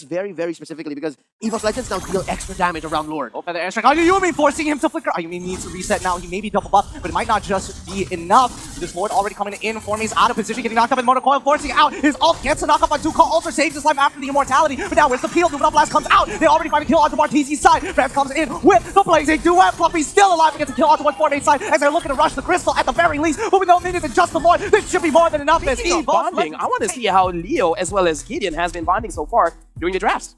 very, very specifically because EVOS Legends now deal extra damage around Lord. Oh, Feather Airstrike. Ayumi forcing him to flicker. Ayumi needs to reset now. He may be double buff, but it might not just be enough. This Lord already coming in. Formi's out of position, getting knocked up in Motor Coil, forcing out. His ult gets a knock up on 2. Call Ultra saves his life after the immortality. But now where's the peel? Luminal Blast comes out. They already find a kill onto Martizi's side. France comes in with the blazing duet. Fluffy's still alive against a kill onto 148 side as they're looking to rush the crystal at the very least. But we don't need it to just the Lord. This should be more than enough. Speaking of bonding, I want to see how Leo as well as Gideon has been bonding so far during the drafts.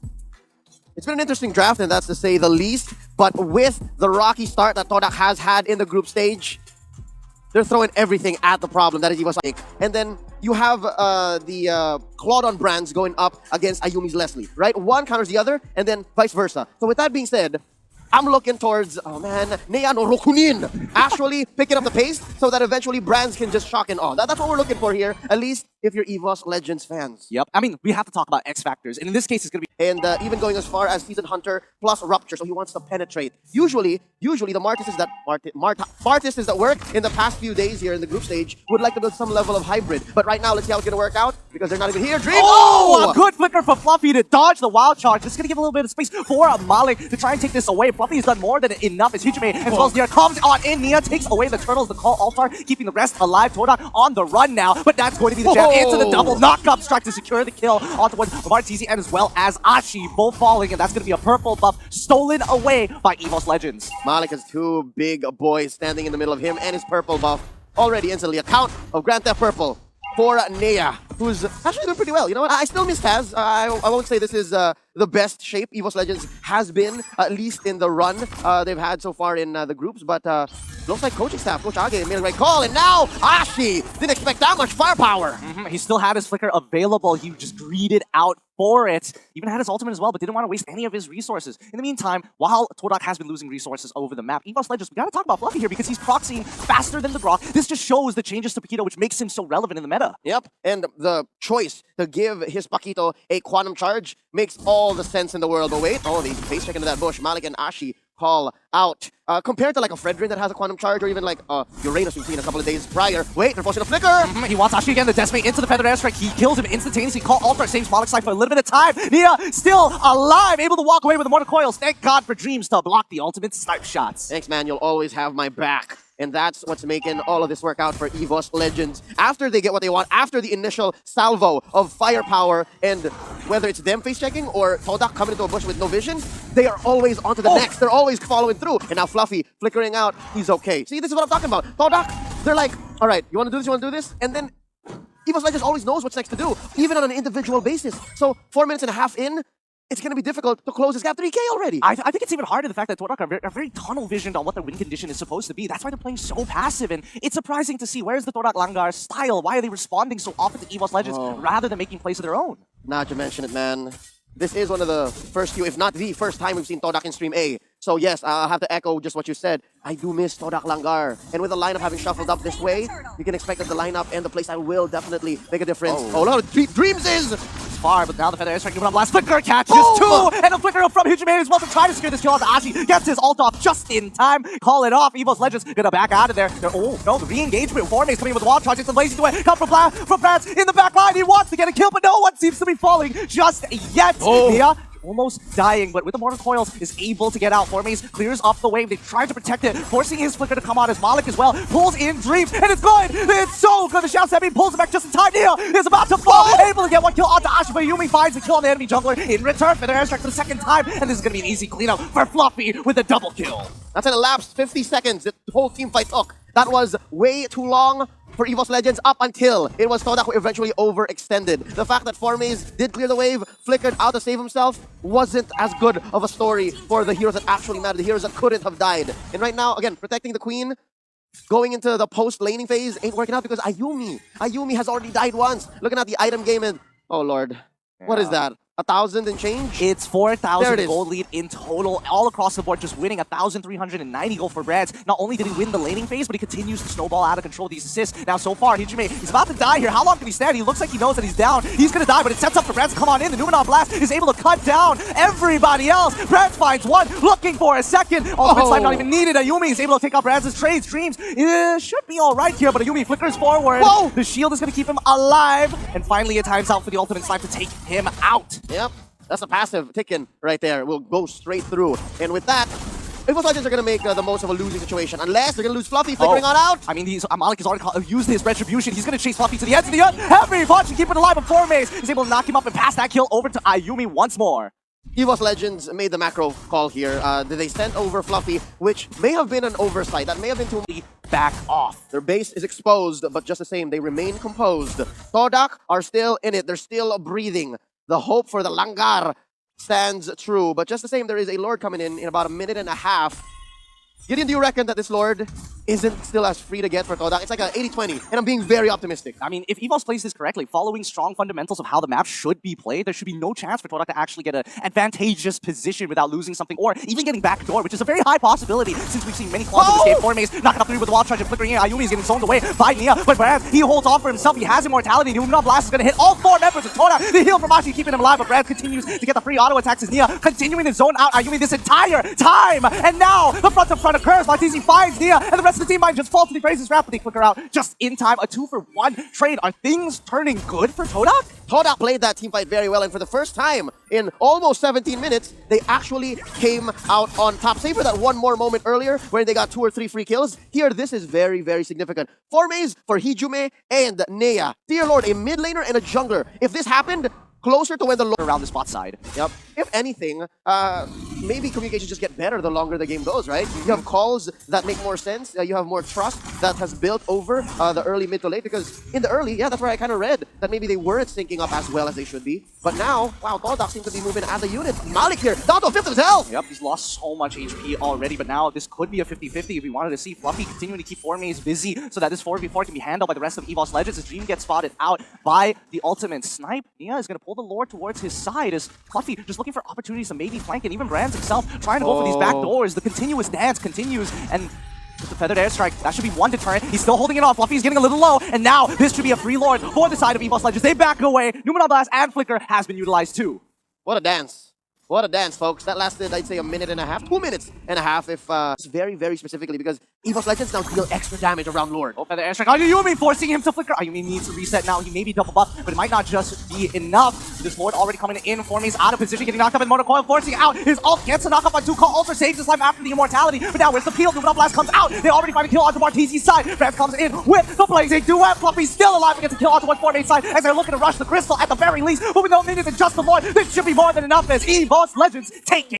It's been an interesting draft, and that's to say the least. But with the rocky start that TODAk has had in the group stage, they're throwing everything at the problem that is EVOS. And then you have the Claudon brands going up against Ayumi's Leslie, right? One counters the other, and then vice versa. So with that being said, I'm looking towards, oh man, Nea no Rokunin actually picking up the pace so that eventually brands can just shock and awe. That's what we're looking for here, at least if you're EVOS Legends fans. Yep. I mean, we have to talk about X factors, and in this case, it's going to be... And even going as far as Season Hunter plus Rupture, so he wants to penetrate. Usually the Martists that work in the past few days here in the group stage would like to build some level of hybrid. But right now, let's see how it's going to work out, because they're not even here. Dream! Oh! A good flicker for Fluffy to dodge the wild charge. Just going to give a little bit of space for Malik to try and take this away. Fluffy's done more than enough as Hijime as well as Nia comes on in. Nia takes away the turtles, the call Altar, keeping the rest alive. TODAk on the run now, but that's going to be the jab into the double knock-up strike to secure the kill onto one Martizi and as well as Ashi, both falling, and that's going to be a purple buff stolen away by EVOS Legends. Malik has 2 big boys standing in the middle of him and his purple buff. Already instantly a count of Grand Theft Purple for Nea, who's actually doing pretty well. You know what? I still miss Taz. I won't say this is the best shape EVOS Legends has been, at least in the run they've had so far in the groups. But looks like coaching staff, Coach Age made a right call, and now Ashi didn't expect that much firepower. He still had his flicker available. He just greeted out for it. Even had his ultimate as well, but didn't want to waste any of his resources. In the meantime, while TODAk has been losing resources over the map, EVOS Legends, we gotta talk about Fluffy here because he's proxying faster than the Grok. This just shows the changes to Paquito, which makes him so relevant in the meta. Yep, and the choice to give his Paquito a quantum charge makes all the sense in the world. But wait, oh, they face check into that bush. Malik and Ashi call out. Compared to like a Fredrin that has a quantum charge, or even like Uranus we've seen a couple of days prior. Wait, they're forcing a flicker! He wants Ashi again, the Decimate into the Feather Airstrike. He kills him instantaneously. Call Ultra saves Malik's life for a little bit of time. Nia still alive, able to walk away with the Mortar Coils. Thank God for Dreams to block the ultimate snipe shots. Thanks, man. You'll always have my back. And that's what's making all of this work out for EVOS Legends. After they get what they want, after the initial salvo of firepower, and whether it's them face-checking or TODAk coming into a bush with no vision, they are always on to the next. They're always following through. And now Fluffy flickering out, he's okay. See, this is what I'm talking about. TODAk, they're like, all right, you want to do this, you want to do this? And then EVOS Legends always knows what's next to do, even on an individual basis. So 4 minutes and a half in, it's going to be difficult to close this gap. 3K already. I think it's even harder the fact that TODAk are very tunnel visioned on what their win condition is supposed to be. That's why they're playing so passive, and it's surprising to see where's the TODAk Langar style. Why are they responding so often to EVOS Legends rather than making plays of their own? Now that you mention it, man. This is one of the first few, if not the first time we've seen TODAk in Stream A. So yes, I'll have to echo just what you said. I do miss TODAk Langar. And with the lineup having shuffled up this way, you can expect that the lineup and the playstyle will definitely make a difference. Oh, look how Dreams is! It's far, but now the Feather Airstrike giving up last. Flicker catches 2! And a flicker up from Hijime as well to try to secure this kill onto Ashi. Gets his ult off just in time. Call it off. EVOS Legends gonna back out of there. Oh, no, the re-engagement. Formate's coming in with the wall charge. It's a lazy away. Come from France in the back line. He wants to get a kill, but no one seems to be falling just yet. Nia almost dying, but with the Mortar Coils is able to get out. Formace clears up the wave. They try to protect it, forcing his flicker to come out as Malik as well. Pulls in Dreams, and it's good! It's so good! The Shao Semi pulls it back just in time. Nia is about to fall, able to get one kill onto Ashi, but Yumi finds the kill on the enemy jungler in return for their airstrike for the second time, and this is going to be an easy cleanup for Fluffy with a double kill. That's an elapsed 50 seconds the whole team fight took. That was way too long for EVOS Legends up until it was TODAk who eventually overextended. The fact that Formaze did clear the wave, flickered out to save himself, wasn't as good of a story for the heroes that actually mattered, the heroes that couldn't have died. And right now, again, protecting the Queen, going into the post-laning phase ain't working out because Ayumi has already died once. Looking at the item game and, oh lord, what is that? 1,000 and change? It's 4,000 gold lead in total, all across the board, just winning 1,390 gold for Brands. Not only did he win the laning phase, but he continues to snowball out of control these assists. Now, so far, Hijime is about to die here. How long can he stand? He looks like he knows that he's down. He's going to die, but it sets up for Brands to come on in. The Numenon Blast is able to cut down everybody else. Brands finds one, looking for a second. Ultimate Snipe not even needed. Ayumi is able to take out Brands' trades. Dreams should be all right here, but Ayumi flickers forward. The shield is going to keep him alive. And finally, it times out for the Ultimate Snipe to take him out. Yep. That's a passive ticking right there. Will go straight through. And with that, EVOS Legends are going to make the most of a losing situation. Unless they're going to lose Fluffy, flickering on out. I mean, Malik has already used his retribution. He's going to chase Fluffy to the end of the earth. Heavy punch to keep it alive before Maze is able to knock him up and pass that kill over to Ayumi once more. EVOS Legends made the macro call here. They sent over Fluffy, which may have been an oversight. That may have been too much. Back off. Their base is exposed, but just the same, they remain composed. TODAk are still in it. They're still breathing. The hope for the Langar stands true. But just the same, there is a Lord coming in about a minute and a half. Gideon, do you reckon that this Lord isn't still as free to get for TODAk? It's like a 80-20, and I'm being very optimistic. I mean, if EVOS plays this correctly, following strong fundamentals of how the map should be played, there should be no chance for TODAk to actually get an advantageous position without losing something, or even getting backdoor, which is a very high possibility since we've seen many claws in this game. Formaze knocking up 3 with the Wild Charge and flickering in. Ayumi is getting zoned away by Nia, but Brand, he holds off for himself. He has immortality. The Umina Blast is going to hit all 4 members of TODAk. The heal from Ashi keeping him alive, but Brand continues to get the free auto attacks as Nia continuing to zone out Ayumi this entire time. And now the front occurs. Martisi finds Nia, and the rest of the team might just fall to the phrases rapidly. Flicker out just in time. A 2-for-1 trade. Are things turning good for TODAk? TODAk played that team fight very well, and for the first time in almost 17 minutes, they actually came out on top. Save for that one more moment earlier where they got 2 or 3 free kills. Here, this is very, very significant. 4 Maze for Hijume and Nea. Dear Lord, a mid laner and a jungler. If this happened, closer to when the Lord Around the spot side. Yep. If anything, maybe communications just get better the longer the game goes, right? You have calls that make more sense. You have more trust that has built over the early, mid to late. Because in the early, yeah, that's where I kind of read that maybe they weren't syncing up as well as they should be. But now, wow, TODAk seems to be moving as a unit. Malik here, down to a 5th of his health. Yep, he's lost so much HP already, but now this could be a 50-50 if we wanted to see Fluffy continuing to keep Formaze busy so that this 4v4 can be handled by the rest of EVOS Legends as Dream gets spotted out by the ultimate snipe. Nia is going to pull the Lord towards his side as Fluffy just looking for opportunities to maybe flank, and even Brands himself trying to go for these back doors. The continuous dance continues, and with the feathered airstrike, that should be one deterrent. He's still holding it off. Fluffy's getting a little low, and now this should be a free Lord for the side of EVOS Legends. They back away. Numina Blast and Flicker has been utilized too. What a dance. What a dance, folks. That lasted, I'd say, a minute and a half, 2 minutes and a half, if it's very, very specifically, because EVOS Legends now deal extra damage around Lord. Oh, feather airstrike. Ayumi forcing him to flicker. Ayumi needs to reset now. He may be double buff, but it might not just be enough. This Lord already coming in. Formaze out of position, getting knocked up in Motor Coil, forcing out. His ult gets a knock up on 2. Call Ultra saves his life after the immortality. But now where's the peel? Numina Blast comes out. They already find a kill onto Martisi's side. France comes in with the blazing duet. Fluffy's still alive against a kill onto 148 side as they're looking to rush the crystal at the very least. But with no minions and just the Lord, this should be more than enough as EVOS Legends take